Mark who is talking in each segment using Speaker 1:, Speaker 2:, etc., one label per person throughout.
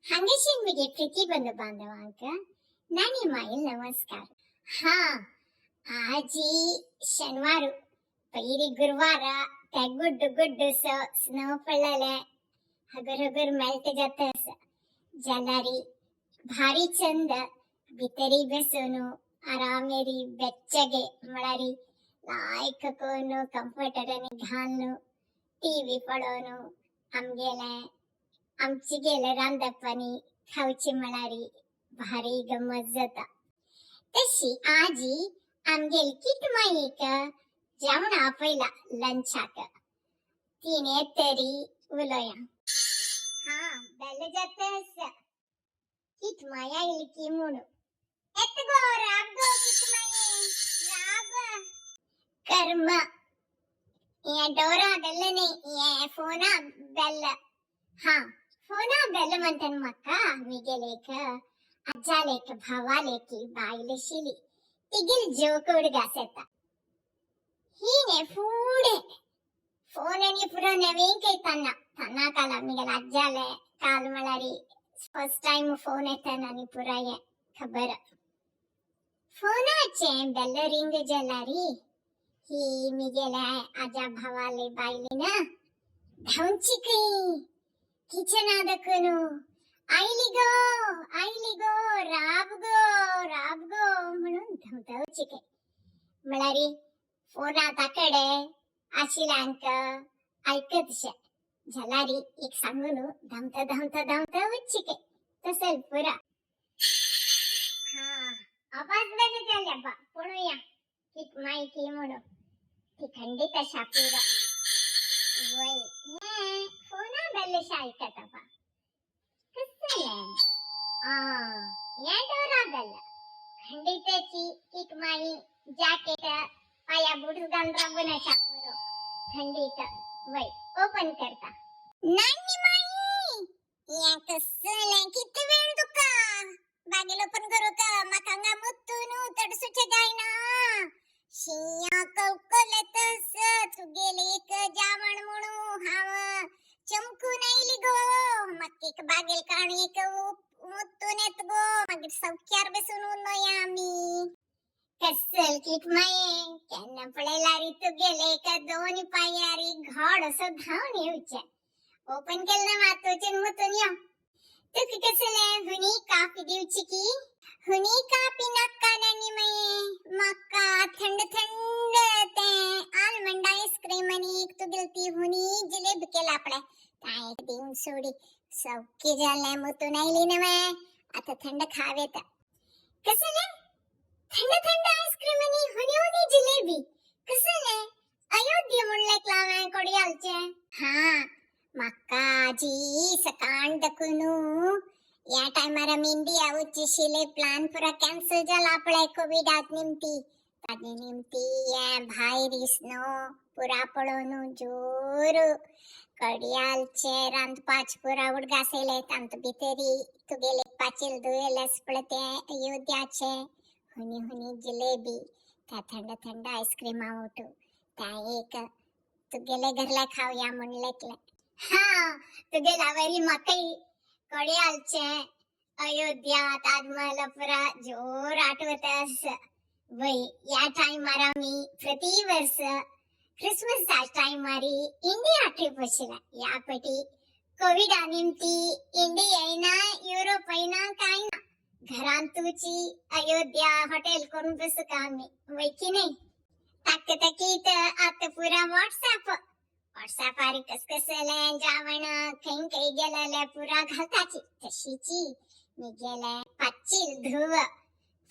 Speaker 1: हांगेशीन मुगे प्रतिबंध बांधवांक नानी माईल नमस्कार. आजी शनिवार पೈರಿ ಗುರುವಾರ गुड्ड गुड्ड स्नो पडलेले हगर हगर मेल्ट जातस जलारी भारी चंद भितरी बसून आरामेरी ಬೆಚ್ಚಗೆ मळारी लायक कोनु कंफर्टर आणि घालनु टीव्ही पळोनु आमगेले आमची गेले रांदपानी खाऊची मळारी भारी गमत जाता. तशी आजी आमगेल किट माईक जेवण आपयला लंचाक तिने तरी उलोया बेल जातस किट माया इल की मुणू एतगो राब गो किट माये राब कर्म ये डोरा बेल नहीं ये फोना बेल. फोना बेल म्हणतात मक्का मिगेलेक अज्जालेक भावालेकी बाईले शिली तिगिल जोकोड गासेता हीने फूडे फोन आणि पुरा नवीन काही तन्ना काला मिगेल अज्जाले काल मळारी फर्स्ट टाइम फोन येताना आणि पुरा ये खबर फोनाचे बेल रिंग जलारी ही मिगेले आजा भावाले बाईले ना धावची काही किचन आदकनु आईली गो राब गो म्हणून धमधवची के मळारी फोनात आकडे आशिलांक ऐकत शे झलारी एक सांगून धमता वच्ची के तसल पुरा आवाज बंद झाला बा पुणूया कित माहिती म्हणून ती खंडित शापुरा वय फोना बेल शायकता बा कसले या डोरा बेल खंडितची किट माई जॅकेट पाया बुडू घालून राबून शापुरो खंडित वय ओपन करता नानी माई या कसले किती वेळ दुका बागेल ओपन करू का मकांगा मुत्तूनु तडसुचे गायना शिया कौकलतस तू गेले एक जावण म्हणू हाव चमकू नाही गो मक्कीक बागेल काणी एक मुत्तून येत गो मागीर सौख्यार बसून उन्नोया आम्ही कसल किट माये केन्ना पळेलारी तू गेले एक दोन पायारी घोड असं धावून येऊचे ओपन केलं मातोचे मुतून या तुक कसले हुनी काफी देऊची की हुनी काफी नक्का नानी माये मक्का थंड थंड ते आलमंड आईस्क्रीम आणि एक तू गिलती हुनी जिलेबी केला आपले काय देऊन सोडी सौकी झाले मुतून आईली ना मैं आता थंड खावेत कसले थंड आईस्क्रीम आणि हुनी जिलेबी कसले अयोध्या म्हणले क्लावे कोडियालचे मक्काजी सकाळ दकुनु या टाइमारा मेंदी आवची शिले प्लान पूरा कैंसिल झाला आपले कोविड आत निमती ताजे निमती या भाईरिसनो पूरा पळोनु जोर कडियालचे रांद पाच पूरा उडगासेले तांत भितरी तू गेले पाचिल दुएलस पळते अयोध्याचे हुनी जिलेबी त्या थंड आईस्क्रीम आवटू त्या एक तू गेले घरला खाऊया म्हणले तू गेला वरी मकई कडियालचे अयोध्या ताजमहल पुरा जोर आठवतस वय या टाइमारा मी प्रति वर्ष क्रिसमस चा टाइम मारी इंडिया ट्रिप वशिला या पटी कोविड निमती इंडिया ना युरोप ना काय ना घरान तुची अयोध्या हॉटेल करून बसू का आम्ही वय की नाही तकीत आता पुरा व्हॉट्सअप आरी कसले जावण काही गेलेले पुरा घालताची तशीची मी गेले पाचिल ध्रुव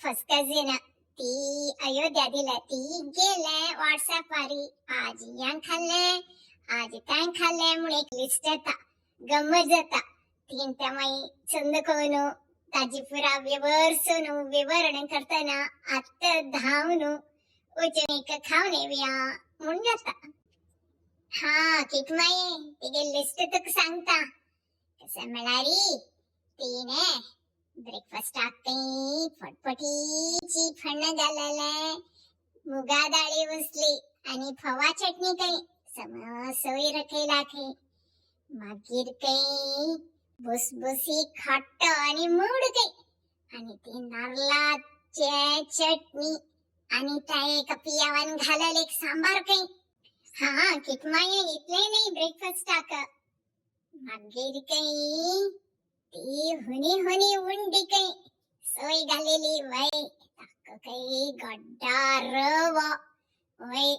Speaker 1: फर्स्ट कजिन ती अयोध्या दिला ती गेले व्हॉट्सअप आरी आज यां खाल्ले आज त्यां खाल्ले म्हणून एक लिस्ट येता गम्मत जाता तीन त्यामाई चंद कोनु ताजी पुरा विवरण करताना आता धावनु उचनिक खाऊन येऊया म्हणून जाता किट माये तिगे लिस्ट तुक सांगता कसं मळारी तीने ब्रेकफास्ट आकई फटफटीची फन्न घालायला मुगा डाळी उचली आणि फवा चटणी काही समसोई रखेला खे मागीर काही भुसभुसी खाट आणि मुडके आणि ती नारळाची चटणी आणि त्या एक पियावन घालल एक सांबार काही. हा किटमाये इतले नाही ब्रेकफास्ट टाक मागीर काही ती हुनी उंडी काही सोय घालेली वय टाक काही गड्डा रव वय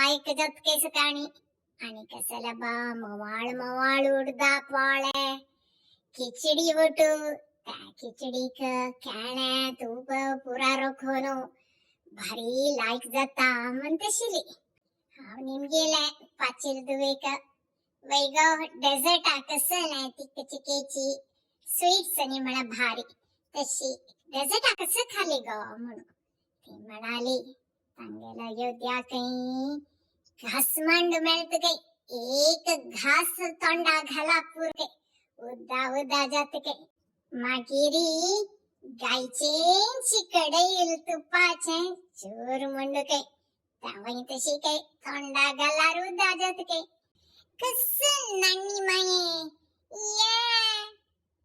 Speaker 1: ऐक जत केस काणी आणि कसला बा मवाळ उडदा पाळे खिचडी वटू त्या खिचडी खेळण्या तूप पुरा रखोनो भारी लाईक जाता म्हणतशिली. हाव निमगेला पाचिल दुवेक वैग डेझर्ट कसं नाही ती चिकेची स्वीट्स आणि मला भारी तशी डेझर्ट कसं खाली ग म्हणून ती म्हणाली चांगला योद्या काही घास मांड मिळत काही एक घास तोंडा घाला पुरे उदा जात काही मागिरी गायचे कढईल तुपाचे चोर मंड काही त्यावेळी तशी काही तोंडा घाला उदा जात काही कसं नानी माये ये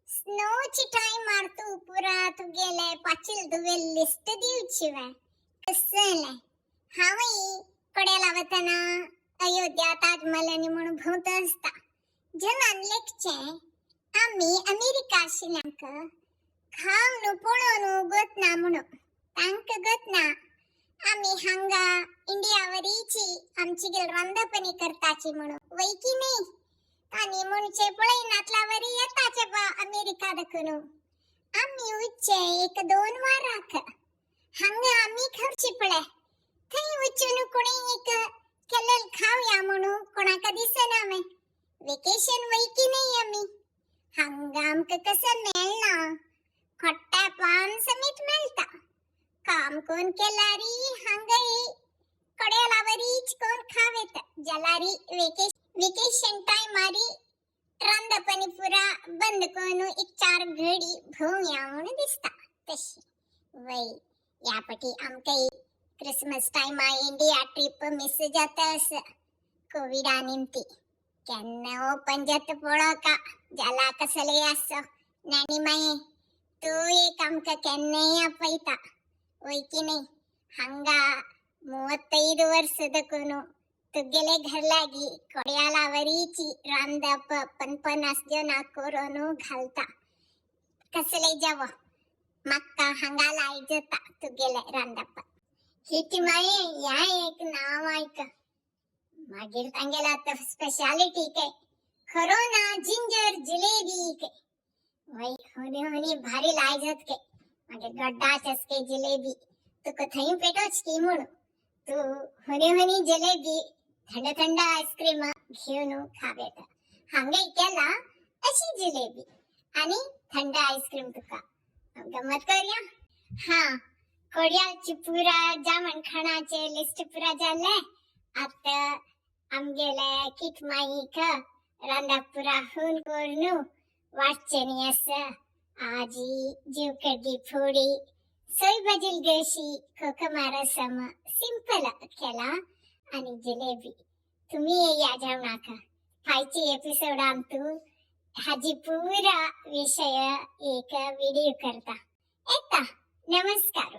Speaker 1: स्नोची टाइम मारतो पुरा तू गेले पाचिल दुवे लिस्ट देऊची वा कसं हावई कड्याला वतना अयोध्या ताजमहल म्हणून भोवत असता जन आणलेकचे आम्ही अमेरिका शिलांक खावनु पळोनु गतना म्हणून तांक गतना आम्ही हांगा इंडियावरीची आमची गेल रांधपणी करताची म्हणून वैकी नाही आणि म्हणचे पळई नातलावरी येताचे बा अमेरिका दखनु आम्ही उच्चे एक दोन वार राख हांगा आम्ही खर्ची पळे थई उच्चनु कोणी एक केलल खाऊया म्हणून कोणाका दिसेना मे वेकेशन वैकी नाही आम्ही हांगा आमक कसं मेळना खट्टा पान समेत मेळता काम कोण केलारी हांगई कड्यालावरीच कोण खावेत जलारी वेकेशन टाइम मारी रांधपणी पुरा बंद कोण एक चार घडी भोवया म्हणून दिसता तशी वय यापटी आमकई Christmas time India trip miss जात अस कोविड निमती केन्ना पंजत पळका जाला कसले असो नानी माये तू एक आमका केन्ना पैता वैकी नाही हांगा 35 ವರ್ಷ दकुनु तुगेले घरलागी कड्यालावरीची रांधप 50 जन कोरोनु घालता कसले जाव मक्का हांगा लाई जता तुगेले रांधप हिटी माये या एक नाव ऐक मागीर तांगेला तर स्पेशालिटी के खरोना जिंजर जिलेबी के वय होनी भारी लाई जत के मागे गड्डा चसके जिलेबी तुका थई पेटोच की म्हणून तू होनी जिलेबी थंड आईस्क्रीम घेऊन खावेत हांगे केला अशी जिलेबी आणि थंड आईस्क्रीम तुका गमत करूया. हा कोड्याची पुरा जामन खाणाचे लिस्ट पुरा झाले आता आमगेले किट माईक रांधा पुरा होऊन कोरनु वाटचेनी असं आजी जीवकडी फोडी सोय भाजील गशी कोकमा रसम सिंपल केला आणि जिलेबी तुम्ही या जाऊ नका खायची एपिसोड आमतू हाजी पूरा विषय एक व्हिडिओ करता येता. नमस्कार.